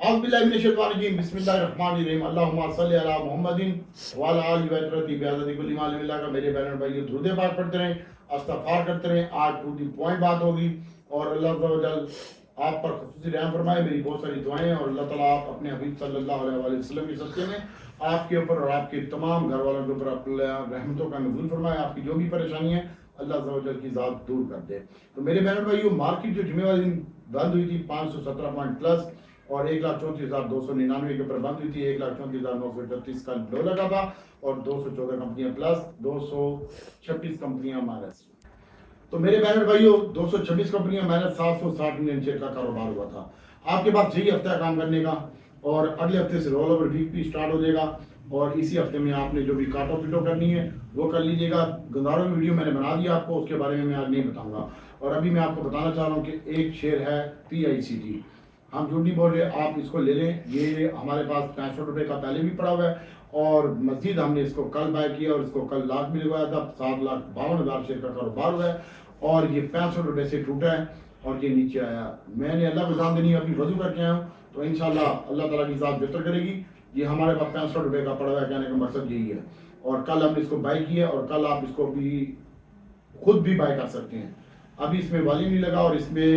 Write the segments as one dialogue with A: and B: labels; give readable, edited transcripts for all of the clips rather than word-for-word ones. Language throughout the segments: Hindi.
A: औज़ुबिल्लाहि बिस्मिल्लाहिर्रहमानिर्रहीम अल्लाहुम्मा सल्लि अला मुहम्मदिन व अला आलि बैतरती बिअज़्ज़ति कुल्ली मालिमिल्लाह का मेरे बहन भाइयों दुरूद पाक पढ़ते रहें, इस्तग़फ़ार करते रहें। आज टू दी पॉइंट बात होगी और अल्लाह तआला आप पर खुसूसी रहम फरमाए। मेरी बहुत सारी दुआएं और अल्लाह ताला आप अपने हबीब सल्लल्लाहु अलैहि वसल्लम के सदक़े में आपके ऊपर और आपके तमाम घर वालों के ऊपर अपने रहमतों का नज़ूल फरमाए। आपकी जो भी परेशानी है अल्लाह तआला की ज़ात दूर कर दे। तो मेरे बहन भाइयों, मार्केट जो जुमे वाले दिन बंद हुई थी 517 पॉइंट प्लस और 1,34,299 के ऊपर बंद हुई थी। 1,34,936 का लो लगा था और 214 कंपनियां प्लस, 226 कंपनियां माइनस। तो मेरे बहन भाइयों, 226 कंपनियां माइनस, 760 मिलियन शेयर का कारोबार हुआ था। आपके पास यही हफ्ता है काम करने का और अगले हफ्ते से रोल ओवर वीक भी स्टार्ट हो जाएगा और इसी हफ्ते में आपने जो भी काटो पीटो करनी है वो कर लीजिएगा। गंदारों की वीडियो मैंने बना दिया आपको, उसके बारे में मैं आज नहीं बताऊंगा। और अभी मैं आपको बताना चाह रहा हूँ कि एक शेयर है PICT। हम झूठ नहीं बोल रहे, आप इसको ले लें। ये हमारे पास 65 रुपये का पहले भी पड़ा हुआ है और मजीद हमने इसको कल बाय किया और इसको कल लाख भी लगवाया था। 7,52,000 शेयर का कारोबार हुआ है और ये 65 रुपये से टूटा है और ये नीचे आया। मैंने अल्लाह को जान देनी, अभी वजू करके आया हूँ, तो इंशाल्लाह अल्लाह ताला की ज़ात बेहतर करेगी। ये हमारे पास 65 रुपये का पड़ा हुआ है, कहने का मकसद यही है। और कल हमने इसको बाय किया और कल आप इसको भी खुद भी बाय कर सकते हैं। अभी इसमें वाली नहीं लगा और इसमें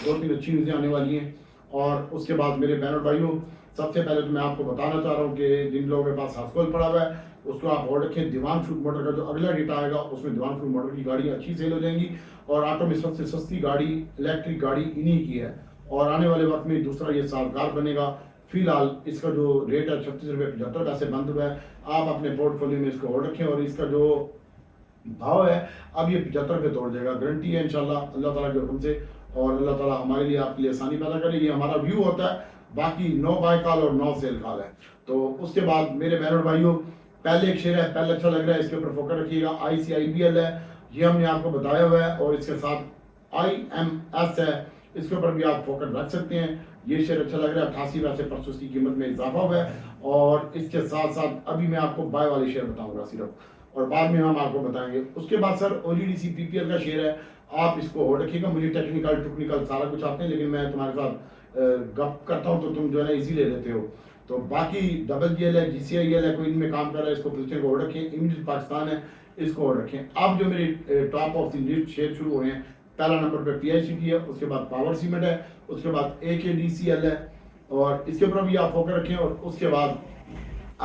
A: 2-3 अच्छी न्यूज़ें आने वाली हैं। और उसके बाद मेरे बहन और भाइयों, सबसे पहले तो मैं आपको बताना चाह रहा हूँ कि जिन लोगों के पास हास्कोल पड़ा हुआ है उसको आप ऑर्डर रखें। दीवान फ्रूट मोटर का जो अगला डेटा आएगा उसमें दीवान फ्रूट मोटर की गाड़ी अच्छी सेल हो जाएंगी और ऑटो में सबसे सस्ती गाड़ी इलेक्ट्रिक गाड़ी इन्हीं की है और आने वाले वक्त में दूसरा ये साझगार बनेगा। फिलहाल इसका जो रेट है 36.75 बंद हुआ है। आप अपने पोर्टफोलियो में इसको ऑर्डर रखें और इसका जो भाव है अब ये 75 रुपये तोड़ देगा। गारंटी है इंशाल्लाह अल्लाह ताला के हुक्म से और अल्लाह ताला हमारे लिए आपके लिए आसानी पैदा करे। ये हमारा व्यू होता है, बाकी नो बाय कॉल और नो सेल कॉल है। तो उसके बाद मेरे बहन और भाइयों, पहले एक शेयर है, पहले अच्छा लग रहा है, इसके ऊपर फोकस रखिएगा। ICIPL है, ये हमने आपको बताया हुआ है और इसके साथ IMS है, इसके ऊपर भी आप फोकस रख सकते हैं। ये शेयर अच्छा लग रहा है, 88 पैसे पर उसकी कीमत में इजाफा हुआ है और इसके साथ साथ अभी मैं आपको बाय वाले शेयर बताऊंगा सिर्फ और बाद में हम आपको बताएंगे। उसके बाद सर OGDC PPL का शेयर है, आप इसको होल्ड रखिएगा। मुझे टेक्निकल सारा कुछ आते हैं लेकिन मैं तुम्हारे साथ गप करता हूँ तो तुम जो है ना इजी ले लेते हो। तो बाकी WGL है, GCIL है, कोई इनमें काम कर रहा है, इसको पोजीशन को होल्ड रखें। इमिडिएट पाकिस्तान है, इसको होल्ड रखें। अब जो मेरे top of the list share शुरू हुए हैं, पहला नंबर पे PICT है, उसके बाद पावर सीमेंट है, उसके बाद AKDCL है और इसके ऊपर भी आप फोकस रखें और उसके बाद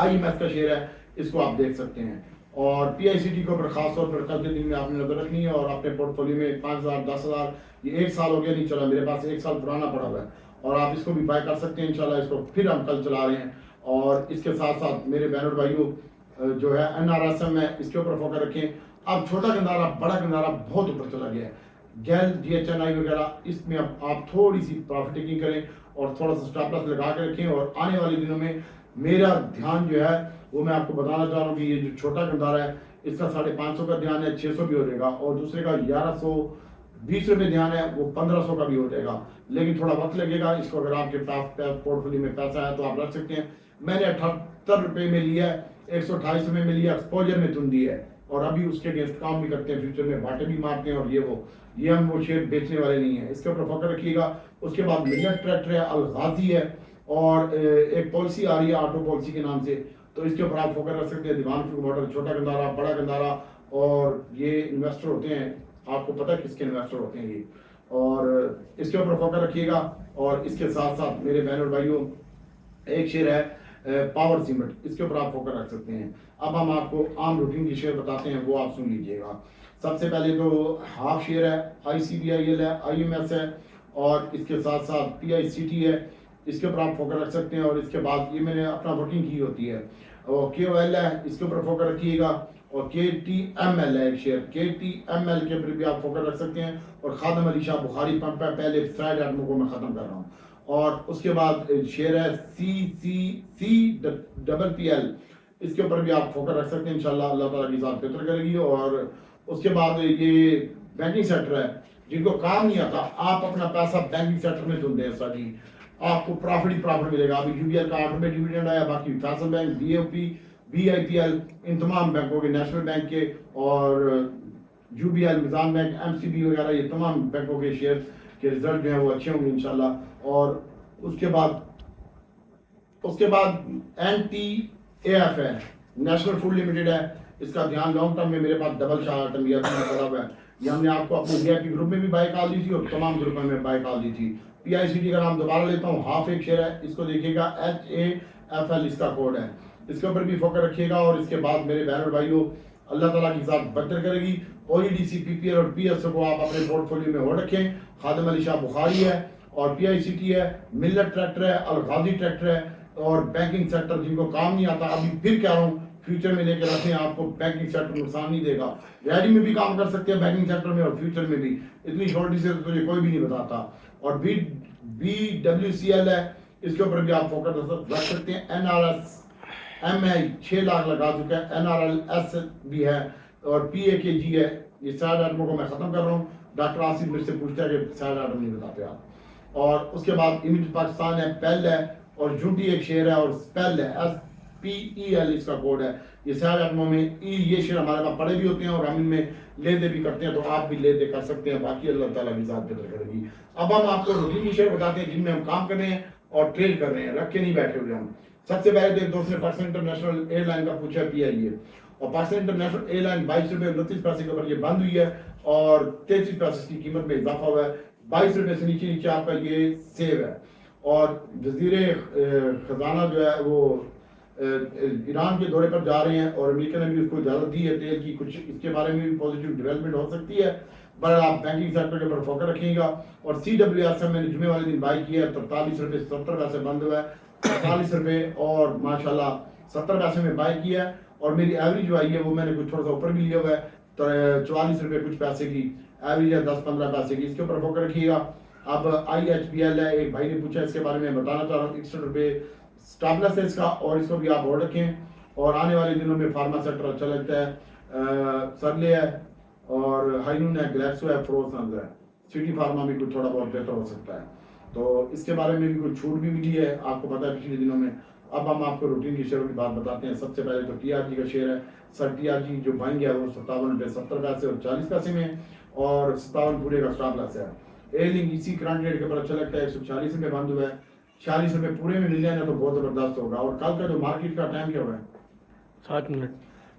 A: IMF का शेयर है, इसको आप देख सकते हैं। और PICT के ऊपर खासतौर पर कल के दिन में आपने नजर रखनी है और अपने पोर्टफोलियो में 5,000 10,000 ये 1 साल हो गया नहीं चला, मेरे पास 1 साल पुराना पड़ा हुआ है और आप इसको भी बाय कर सकते हैं इंशाल्लाह। इसको फिर हम कल चला रहे हैं और इसके साथ साथ मेरे बहन और भाइयों जो है NRSM है, इसके ऊपर फोकस रखें। अब छोटा गंदारा बड़ा गंदारा बहुत ऊपर चला गया है, गैल GHNI वगैरह, इसमें अब आप थोड़ी सी प्रॉफिट टेकिंग करें और थोड़ा सा स्टॉप लॉस लगा के रखें। और आने वाले दिनों में मेरा ध्यान जो है वो मैं आपको बताना चाह रहा हूँ कि ये जो छोटा गंदारा है इसका 550 का ध्यान है, 600 भी हो जाएगा और दूसरे का 1120 रुपये ध्यान है, वो 1500 का भी हो जाएगा, लेकिन थोड़ा वक्त लगेगा। इसको अगर आपके पास पोर्टफोलियो में पैसा है तो आप रख सकते हैं। मैंने 78 रुपये में लिया है, 128 रुपये में लिया, एक्सपोजर में तुम दी है और अभी उसके अगेंस्ट काम भी करते हैं, फ्यूचर में बाटे भी मारते हैं और ये हम वो शेयर बेचने वाले नहीं है, इसके ऊपर फोकस रखिएगा। उसके बाद मिलेट ट्रैक्टर है, अलगाजी है और एक पॉलिसी आ रही है ऑटो पॉलिसी के नाम से, तो इसके ऊपर आप फोकस रख सकते हैं। दीवान फ्रूट मॉडल, छोटा गंदारा बड़ा गंदारा और ये इन्वेस्टर होते हैं, आपको पता है किसके इन्वेस्टर होते हैं ये, और इसके ऊपर फोकस रखिएगा। और इसके साथ साथ मेरे बहन और भाइयों, एक शेयर है पावर सीमेंट, इसके ऊपर आप फोकस रख सकते हैं। अब हम आपको आम रूटीन की शेयर बताते हैं, वो आप सुन लीजिएगा। सबसे पहले तो हाफ शेयर है, ICBIL है, IMS है और इसके साथ साथ PICT है, इसके ऊपर आप फोकस रख सकते हैं। और इसके बाद ये मैंने अपना वर्किंग की होती है और KOL है, इसके ऊपर फोकस रखिएगा। और KTML है एक शेयर, KTML के ऊपर भी आप फोकस रख सकते हैं। और खादम अली शाह बुखारी पंप है, पहले साइड आदमों को मैं ख़त्म कर रहा हूँ। और उसके बाद शेयर है CCCPL, इसके ऊपर भी आप फोकस रख सकते हैं इंशाल्लाह, अल्लाह ताला की ज़ात बेहतर करेगी। और उसके बाद ये बैंकिंग सेक्टर है, जिनको काम नहीं आता आप अपना पैसा बैंकिंग सेक्टर में तुम दें सर जी, आपको प्रॉफिट ही प्रॉफिट मिलेगा। अभी UBL का 8 रुपये डिविडेंड आया, बाकी फैसल बैंक, BOP, BIPL, इन तमाम बैंकों के, नेशनल बैंक के और UBL, निज़ाम बैंक, MCB वगैरह, ये तमाम बैंकों के शेयर के रिजल्ट जो है वो अच्छे होंगे इंशाल्लाह। और उसके बाद उसके बाद NTAF है, नेशनल फूड लिमिटेड है, इसका ध्यान लॉन्ग टर्म में मेरे पास डबल शार्ट पड़ा हुआ है। ये हमने आपको अपने VIP ग्रुप में भी बाय कॉल दी थी और तमाम ग्रुपों में बाय कॉल दी थी। PICT का नाम दोबारा लेता हूँ, हाफ एक शेयर है, इसको देखिएगा HAFL इसका कोड है, इसके ऊपर भी फोकस रखिएगा। और इसके बाद मेरे बहन और भाइयों, अल्लाह ताला की साथ बरकत करेगी। OEDC, PPL और PSO को आप अपने पोर्टफोलियो में हो रखें। खादिम अली शाह बुखारी है और PICT है, मिल्लत ट्रैक्टर है, अल गाजी ट्रैक्टर है और बैंकिंग सेक्टर जिनको काम नहीं आता, अभी फिर कह रहा हूँ फ्यूचर में लेकर रखें, आपको बैंकिंग सेक्टर नुकसान नहीं देगा। रेडी में भी काम कर सकते हैं बैंकिंग सेक्टर में और फ्यूचर में भी, इतनी शॉर्टी से तो ये कोई भी नहीं बताता। और BWCL है, इसके ऊपर भी आप फोकस रख सकते हैं। NRSMI 6 लाख लगा चुका है, NRLS भी है और PAKG है। ये 4 आइटमों को मैं खत्म कर रहा हूँ। डॉक्टर आसिफ मेरे से पूछता है कि 4 आइटम नहीं बताते आप। और उसके बाद इमेज पाकिस्तान है, पेल है और झुंडी एक शेयर है और स्पेल है, SPEL इसका कोड है। ये 4 आइटमों में ये शेयर हमारे पास पड़े भी होते हैं और हम इनमें ले दे भी करते हैं, तो आप भी ले दे कर सकते हैं। बाकी अल्लाह ताला की ज़ात बेहतर करेगी। अब हम आपको रूटीन शेयर बताते हैं जिनमें हम काम कर रहे हैं और ट्रेड कर रहे हैं, रख के नहीं बैठे हुए हम। सबसे पहले तो एक दोस्त ने पाकिस्तान इंटरनेशनल एयरलाइन का पूछा, PIA, और पाकिस्तान इंटरनेशनल एयरलाइन 22 रुपये 29 पैसे के ऊपर ये बंद हुई है और 33 पैसे की कीमत में इजाफा हुआ है। 22 रुपये से नीचे नीचे आपका ये सेव है। और वज़ीर खजाना जो है वो ईरान के दौरे पर जा रहे हैं और अमेरिका ने भी उसको इजाज़त दी है तेल की, कुछ इसके बारे में भी पॉजिटिव डेवलपमेंट हो सकती है। पर आप बैंकिंग सेक्टर के ऊपर फोकस रखिएगा। और CWSM मैंने जुमे वाले दिन बाई किया है, 43 रुपये 70 पैसे बंद हुआ है, 45 रुपये और माशाल्लाह 70 पैसे में बाई किया है। और मेरी एवरेज जो आई है वो मैंने कुछ थोड़ा सा ऊपर भी लिया हुआ है, तो 44 रुपये कुछ पैसे की एवरेज है, 10-15 पैसे की, इसके ऊपर फोकस रखिएगा। अब IHPL है, एक भाई ने पूछा, इसके बारे में बताना चाह रहा हूँ। 61 रुपये स्टॉप लॉस है इसका और इसको भी आप होल्ड रखें। और आने वाले दिनों में फार्मा सेक्टर अच्छा लगता है, सरले है और हाइनून है, ग्लैक्सो है, फ्रोसन है, सिटी फार्मा भी कुछ थोड़ा बहुत बेहतर हो सकता है, तो इसके बारे में भी कुछ छूट भी मिली है, आपको पता है पिछले दिनों में। अब हम आपको रूटीन की शेयरों की बात बताते हैं। सबसे पहले तो TRG का शेयर है। सर TRG जो बाइंग है वो 57 रुपये 70 पैसे और 40 पैसे में और 57 पूरे का स्टॉप लॉस है। एयरलिंक इसी करंट रेट के ऊपर अच्छा लगता है, 140 रुपये बंद हुआ है, 46 रुपये पूरे में मिल जाए ना तो बहुत ज़बरदस्त होगा। और कल का जो मार्केट का टाइम क्या हुआ है,
B: 7 मिनट।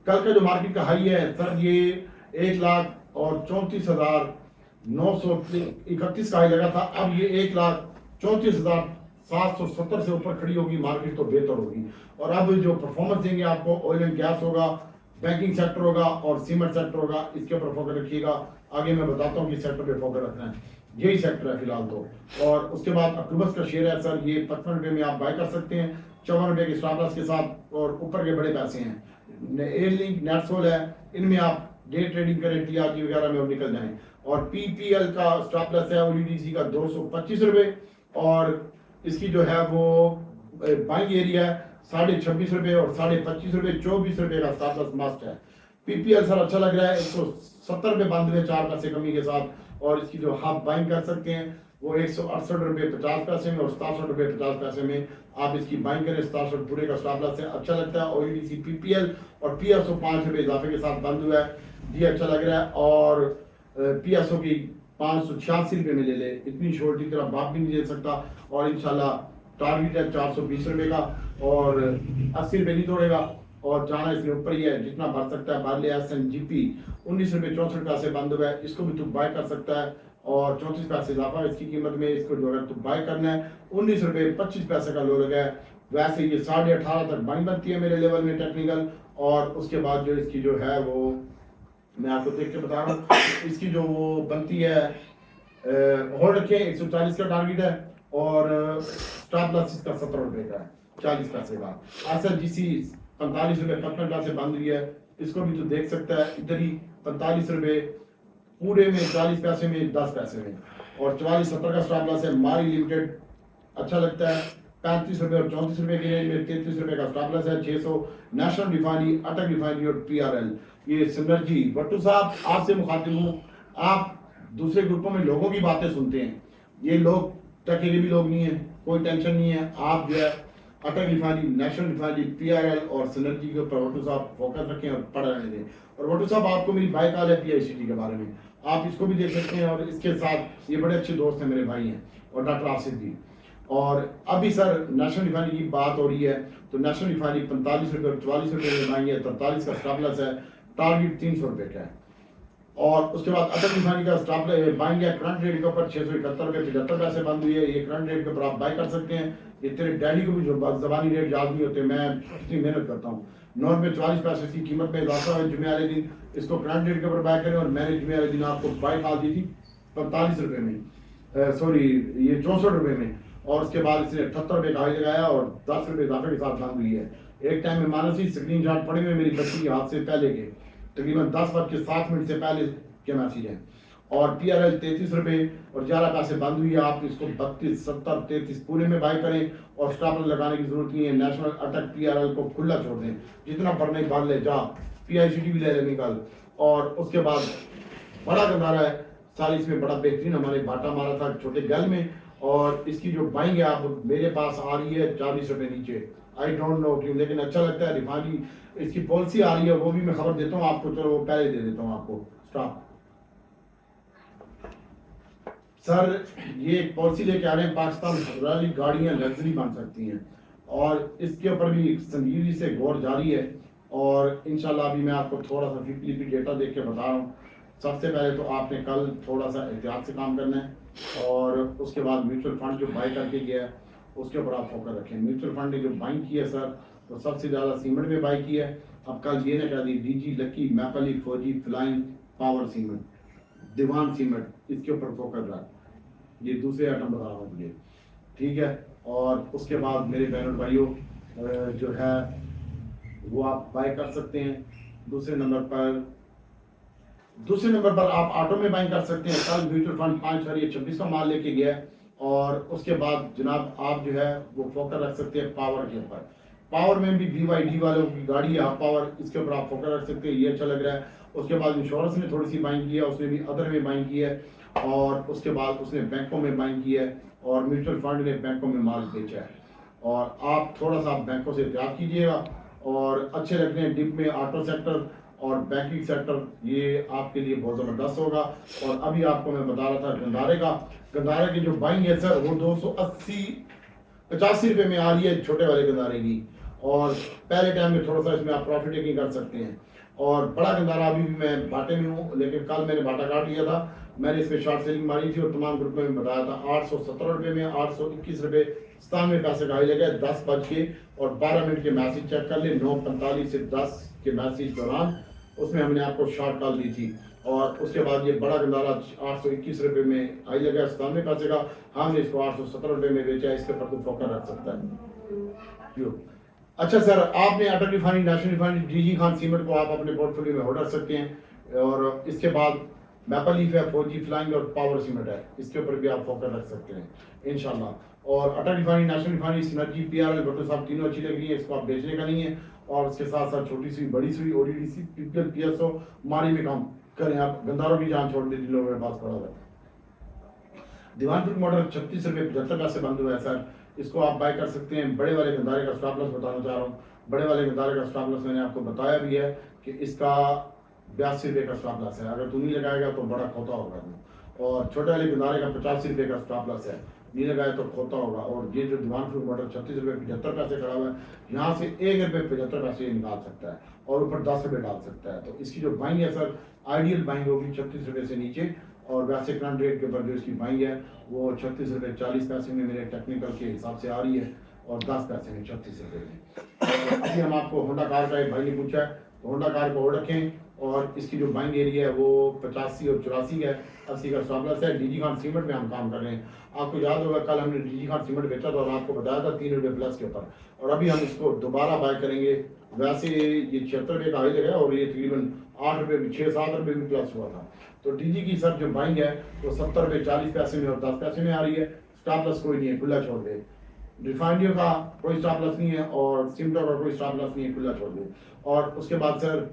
A: कल का जो मार्केट का हाई है सर ये 1,34,931 का हाई लगा था। अब ये 1,34,770 से ऊपर खड़ी होगी मार्केट तो बेहतर होगी। और अब जो परफॉर्मेंस देंगे आपको, ऑयल एंड गैस होगा, बैंकिंग सेक्टर होगा और सीमेंट सेक्टर होगा, इसके ऊपर फोकस रखिएगा। आगे मैं बताता हूँ कि सेक्टर पे फोकस रखना है, यही सेक्टर है फिलहाल तो। और उसके बाद अक्टूबर का शेयर है सर, ये 55 रुपये में आप बाय कर सकते हैं, 54 रुपये के स्टॉप लॉस के साथ और ऊपर के बड़े पैसे हैं। एयरलिंक, नेटसोल है, इनमें आप डे ट्रेडिंग करें, TRG वगैरह में और निकल जाएं। और PPL का स्टॉप लॉस है OEDC का 225 रुपये और इसकी जो है वो बाइंग एरिया है 26.5 रुपये और 25.5 रुपये, 24 रुपये का स्टॉप लॉस मस्ट है। PPL सर अच्छा लग रहा है, 170 रुपये बंद हुए 4 पैसे कमी के साथ और इसकी जो हाफ बाइंग कर सकते हैं वो 168 रुपये 50 पैसे में और 67 रुपये 50 पैसे में आप इसकी बाइंग करें। 67 पूरे का स्टॉप लॉस है, अच्छा लगता है। OEDC, PPL और PSO 5 रुपये इजाफे के साथ बंद हुआ है, ये अच्छा लग रहा है। और PSO की 586 रुपये में ले ले, इतनी शॉर्ट की तरह बाप भी नहीं दे सकता। और इंशाल्लाह टारगेट है 420 रुपये का और 80 रुपये नहीं तोड़ेगा और जाना इसके ऊपर ही है, जितना बढ़ सकता है बढ़ लिया। SNGP 19 रुपये 64 पैसे बंद हुआ है, इसको भी तू बाय कर सकता है और 34 पैसे इजाफा है इसकी कीमत में। इसको जो अगर तू बाय करना है 19 रुपये 25 पैसे का लो लगा है। वैसे ये 18.5 तक बाइंग बनती है मेरे लेवल में टेक्निकल। और उसके बाद जो इसकी जो है वो मैं आपको देख के बता रहा हूँ, इसकी जो वो बनती है होल्ड रखें, 140 का टारगेट है और स्टॉप लॉस इसका 17 रुपये का है 40 पैसे का। SLGC 45 रुपये 55 पैसे बंद हुई है, इसको भी तो देख सकता है, इधर ही 45 रुपये पूरे में 40 पैसे में 10 पैसे में और 44.70 का स्टॉप लॉस है। मारी लिमिटेड अच्छा लगता है, 35 रुपये और 34 रुपये की रेंज में 33 रुपये का स्टॉप लॉस है। 600 नेशनल रिफाइनरी, अटक रिफाइनरी और PRL। ये सिनर्जी भट्टू साहब आपसे मुखातिब हूँ, आप दूसरे ग्रुपों में लोगों की बातें सुनते हैं, ये लोग टके के भी लोग नहीं है, कोई टेंशन नहीं है। आप जो है अटक रिफाइनरी, नेशनल रिफाइनरी, PRL और सिनर्जी के ऊपर भट्टू साहब फोकस रखें और पढ़ रहने दें। और भट्टू साहब आपको मेरी बाय कॉल है PICT के बारे में, आप इसको भी देख सकते हैं। और इसके साथ ये बड़े अच्छे दोस्त हैं, मेरे भाई हैं और डॉक्टर आसिफ भी। और अभी सर नेशनल रिफाइनरी की बात हो रही है, तो नेशनल रिफाइनरी 45 रुपये और 44 रुपये में बाइंग है, 43 का स्टॉप लॉस है, टारगेट 300 रुपये का है। और उसके बाद अटल रिफाइनरी का स्टॉप बाइंग है करंट रेट के ऊपर 671 रुपये 75 पैसे बंद हुई है। ये करंट रेट के ऊपर आप बाय कर सकते हैं। ये तेरे डैडी को भी जो जबानी रेट याद नहीं होते, मैं इतनी मेहनत करता हूँ। 9 रुपये 44 पैसे इसकी कीमत में इजाफा है जुमे वाले दिन, इसको करंट रेट के ऊपर बाय करें। और मैंने जुमे वाले दिन आपको बाय खा दी थी 45 रुपये में, सॉरी ये 64 रुपये में, और उसके बाद इसने 78 रुपये का हाई लगाया और 10 रुपये इजाफे के साथ बंद हुई है। एक टाइम में मानसी स्क्रीन शॉट पड़े हुए मेरी बच्ची के हाथ से पहले के, तकरीबन 10:07 से पहले के मैसेज है। और PRL 33 रुपये और 11 पैसे बंद हुई है। आप इसको 32, 70, 33 पूरे में बाय करें और स्टॉप लॉस लगाने की जरूरत नहीं है। नेशनल अटक PRL को खुला छोड़ दें, जितना भरने भर ले जा, PICT भी ले ले निकाल। और उसके बाद बड़ा गंदारा है सारी, इसमें बड़ा बेहतरीन हमने बाटा मारा था छोटे गल में, और इसकी जो बाइंग है आप मेरे पास आ रही है 40 रुपये नीचे। आई डोंट नो क्यों, लेकिन अच्छा लगता है। रिफाइनरी इसकी पॉलिसी आ रही है, वो भी मैं खबर देता हूँ आपको, चलो वो पहले दे देता हूँ आपको। स्टॉप सर, ये एक पॉलिसी लेके आ रहे हैं, पाकिस्तान वाली गाड़ियाँ लग्जरी बन सकती हैं, और इसके ऊपर भी संजीदगी से गौर जारी है। और इंशाल्लाह अभी मैं आपको थोड़ा सा फ्लिपी डेटा देख के बता रहा हूँ। सबसे पहले तो आपने कल थोड़ा सा एहतियात से काम करना है, और उसके बाद म्यूचुअल फंड जो बाई करके गया है उसके ऊपर आप फोकस रखें। म्यूचुअल फंड ने जो बाइंग की है सर, तो सबसे ज़्यादा सीमेंट में बाई की है। अब कल ये ना कह दी DG, लकी, मैपली, फौजी, फ्लाइंग, पावर सीमेंट, दीवान सीमेंट, इसके ऊपर फोकस रख। ये दूसरे आइटम बता रहा हूँ मुझे, ठीक है। और उसके बाद मेरे बहनों भाइयों जो है वो आप बाय कर सकते हैं। दूसरे नंबर पर आप ऑटो में बाइंग कर सकते हैं। कल म्यूचुअल फंड 5.26 का माल लेके गया है। और उसके बाद जनाब आप जो है वो फोकस रख सकते हैं पावर के ऊपर। पावर में भी BYD वालों की गाड़ी है पावर, इसके ऊपर आप फोकस रख सकते हैं, ये अच्छा लग रहा है। उसके बाद इंश्योरेंस ने थोड़ी सी बाइंग की है, उसने भी अदर में बाइंग की है। और उसके बाद उसने बैंकों में बाइंग की है, और म्यूचुअल फंड ने बैंकों में माल बेचा है। और आप थोड़ा सा बैंकों से एहतियात कीजिएगा। और अच्छे लगते हैं डिप में ऑटो सेक्टर और बैंकिंग सेक्टर, ये आपके लिए बहुत ज़बरदस्त होगा। और अभी आपको मैं बता रहा था गंदारे की जो बाइंग है सर, वो 280-85 रुपये में आ रही है छोटे वाले गंदारे की। और पहले टाइम में थोड़ा सा इसमें आप प्रॉफिट टेकिंग कर सकते हैं। और बड़ा गंदारा अभी भी मैं बाटे में हूँ, लेकिन कल मैंने बाटा काट लिया था। मैंने इसमें शॉर्ट सेलिंग मारी थी और तमाम ग्रुप में बताया था 817 रुपये में 821 रुपये 97 पैसे का हाई लगा। 10 बज के और 12 मिनट के मैसेज चेक कर ले, 9:45 से 10 के मैसेज दौरान उसमें हमने आपको शॉर्ट कॉल दी थी। और उसके बाद ये बड़ा गंदारा 821 रुपये में हाई लगा 97 पैसे का, हमने इसको 817 रुपये में बेचा। इसके ऊपर कुछ फोकस रख सकता है। अच्छा सर, आपने Atal refinery, national refinery, DG Khan cement को आप अपने पोर्टफोलियो में होल्ड कर सकते हैं। और इसके बाद मैपल लीफ है, फौजी, फ्लाइंग और पावर सीमेंट है, इसके ऊपर भी आप फोकस रख सकते हैं इंशाल्लाह। और Atal refinery, national refinery, synergy, PRL, Bhutto साहब तीनों अच्छी लग रही है, इसको आप बेचने का नहीं है। और उसके साथ साथ छोटी सी बड़ी सी ODDC, PPL, PSO मारी में काम करें आप। गंदारों की जान छोड़ दी लोगों के पास पड़ा हुआ है। दीवान फुट मॉडल 36 रुपये 75 पैसे बंद हुआ है सर, इसको आप बाय कर सकते हैं। बड़े वाले गंदारे का स्टॉप लॉस बताना चाह रहा हूँ। बड़े वाले गंदारे का स्टॉप लॉस मैंने आपको बताया भी है कि इसका 82 रुपये का स्टॉप लॉस है। अगर तू नहीं लगाएगा तो बड़ा खोता होगा। और छोटे वाले गंदारे का 85 रुपये का स्टॉप लॉस है, नहीं लगाए तो खोता होगा। और ये जो दीवान फुट मॉडल 36 रुपये 75 पैसे खड़ा हुआ है, यहाँ से 1 रुपये 75 पैसे निकाल सकता है और ऊपर 10 रुपये डाल सकता है। तो इसकी जो बाइंग है सर, आइडियल बाइंग होगी 36 रुपये से नीचे। और वैसे करंट रेट के ऊपर जो इसकी बाइंग है वो 36 रुपये 40 पैसे में मेरे टेक्निकल के हिसाब से आ रही है, और 10 पैसे में 36 रुपये में। अभी हम आपको होंडा कार का एक भाई ने पूछा है, तो होंडा कार को होल्ड रखें। और इसकी जो बाइंग एरिया है वो 85 और 84 है, 80 का स्टॉप लॉस है। DG खान सीमेंट में हम काम कर रहे हैं। आपको याद होगा कल हमने DG खान सीमेंट बेचा था और आपको बताया था 3 रुपये प्लस के ऊपर, और अभी हम इसको दोबारा बाय करेंगे। वैसे ये 76 रुपये का हाई लगा है और ये तकरीबन 8 रुपये 6-7 रुपये में प्लस हुआ था। तो DG की सर जो बाइंग है वो 70 रुपये 40 पैसे में और 10 पैसे में आ रही है। स्टॉप लॉस कोई नहीं है, खुला छोड़ दे। रिफाइनरियों का कोई स्टॉप लॉस नहीं है और सीमेंटों का कोई स्टॉप लॉस नहीं है, खुला छोड़ दे। और उसके बाद सर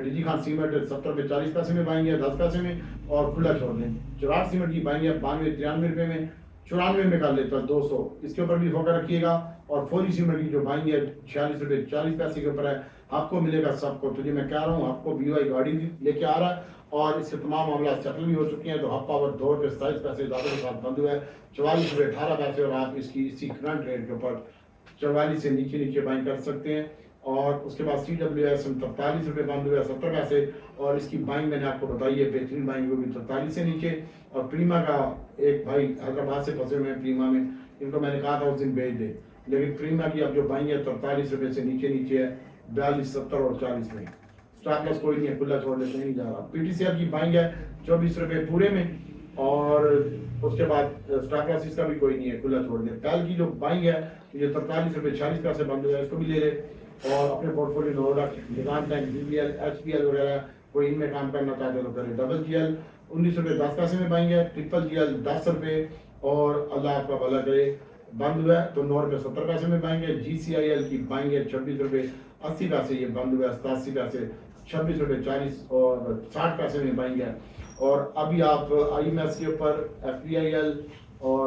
A: DG खान सीमेंट 70 रुपये 40 पैसे में बाएंगे 10 पैसे में और खुला छोड़ दें। चुराट सीमेंट की बाएंगे 92-93 रुपये में, 94 में कर लेता 200, इसके ऊपर भी फोकस रखिएगा। और फौरी सीमेंट की जो बाइंग है 46 रुपये 40 पैसे के ऊपर है, आपको मिलेगा सबको। तो जो मैं कह रहा हूँ आपको BY गाड़ी लेके आ रहा है और इसके तमाम मामला सेटल भी हो चुके हैं। तो हाफ पावर 2 रुपये 27 पैसे ज़्यादा के साथ बंद हुआ है, 44 रुपये 18 पैसे। और आप इसकी इसी करंट रेट के ऊपर 44 से नीचे नीचे बाइंग कर सकते हैं। और उसके बाद CWS 43 रुपये बंद हुआ है 70 पैसे, और इसकी बाइंग मैंने आपको बताई है बेहतरीन बाइंग होगी 43 से नीचे। और प्रीमा का एक भाई हैदराबाद से फंसे हुए हैं प्रीमा में, इनको मैंने कहा था उस दिन भेज दे, लेकिन प्रीमा की अब जो बाइंग है 43 रुपये से नीचे नीचे है, 42, 70 और 40 में। स्टॉप लॉस कोई नहीं है, खुला छोड़ लेते नहीं जा रहा। PTCL की बाइंग है 24 रुपये पूरे में, और उसके बाद स्टॉप लॉस इसका भी कोई नहीं है, खुला छोड़ दे। पैल की जो बाइंग है ये 43 रुपये 40 पैसे बंद हुआ है, इसको भी ले ले और अपने पोर्टफोलियो में रख। निजाम बैंक, BBL, HPL वगैरह कोई इनमें काम करना चाहते तो करे। डबल GL 19 रुपये 10 पैसे में बाइंग है, ट्रिपल GL 10 रुपये, और अल्लाह आपका भला करे बंद हुआ है तो 9 रुपये 70 पैसे में बाइंग है। GCIL की बाइंग है 26 रुपये 80 पैसे, ये बंद हुआ है 87 पैसे, 26 रुपये 40 और 60 पैसे में बाइंग है। और अभी आप IMS के ऊपर FPIL और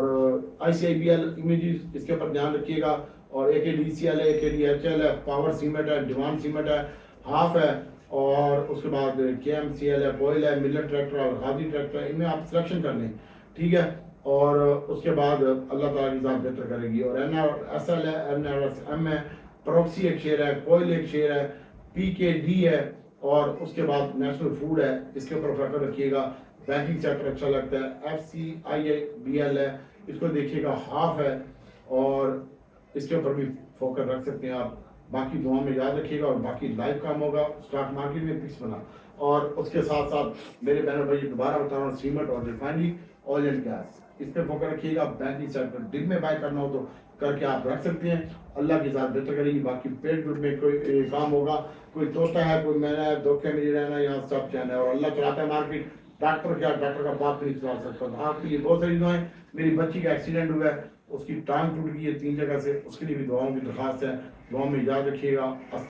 A: ICIBL इमेजेस, इसके ऊपर ध्यान रखिएगा। और AKDCL है, AKDHL है, पावर सीमेंट है, डिवान सीमेंट है, हाफ है, और उसके बाद KMCL है, कोयल है, मिलर ट्रैक्टर और गाजी ट्रैक्टर है, इनमें आप सिलेक्शन कर लें, ठीक है। और उसके बाद अल्लाह ताला की ज़ात बेहतर करेगी। और NRSL है, NRSM है, प्रॉक्सी एक शेयर है, कोयल एक शेयर है, PKD है, और उसके बाद नेशनल फूड है, इसके ऊपर फोकस रखिएगा। बैंकिंग सेक्टर अच्छा लगता है, FCIBL है, इसको देखिएगा, हाफ है, और इसके ऊपर भी फोकस रख सकते हैं आप। बाकी दुआ में याद रखिएगा, और बाकी लाइव काम होगा स्टॉक मार्केट में फिक्स बना। और उसके साथ साथ मेरे बहनों भाई दोबारा बता रहा हूँ, सीमेंट और रिफाइनरी, ऑयल एंड गैस, इस पर फोकस रखिएगा। बैंकिंग सेक्टर डिप में बाय करना हो तो करके आप रख सकते हैं, अल्लाह की ज़ात बेहतर करेगी। बाकी पेड गुड में कोई काम होगा, कोई तोता है, कोई मैंने है, धोखे में नहीं रहना, यहाँ सब चैन है। और अल्लाह चलाता है मार्केट, डॉक्टर क्या, डॉक्टर का बाप नहीं चला सकता। तो आपके लिए बहुत सारी दुआएं। मेरी बच्ची का एक्सीडेंट हुआ है, उसकी टांग टूट गई है 3 जगह से, उसके लिए भी दुआओं की दरख्वास्त है, दुआ में याद रखिएगा।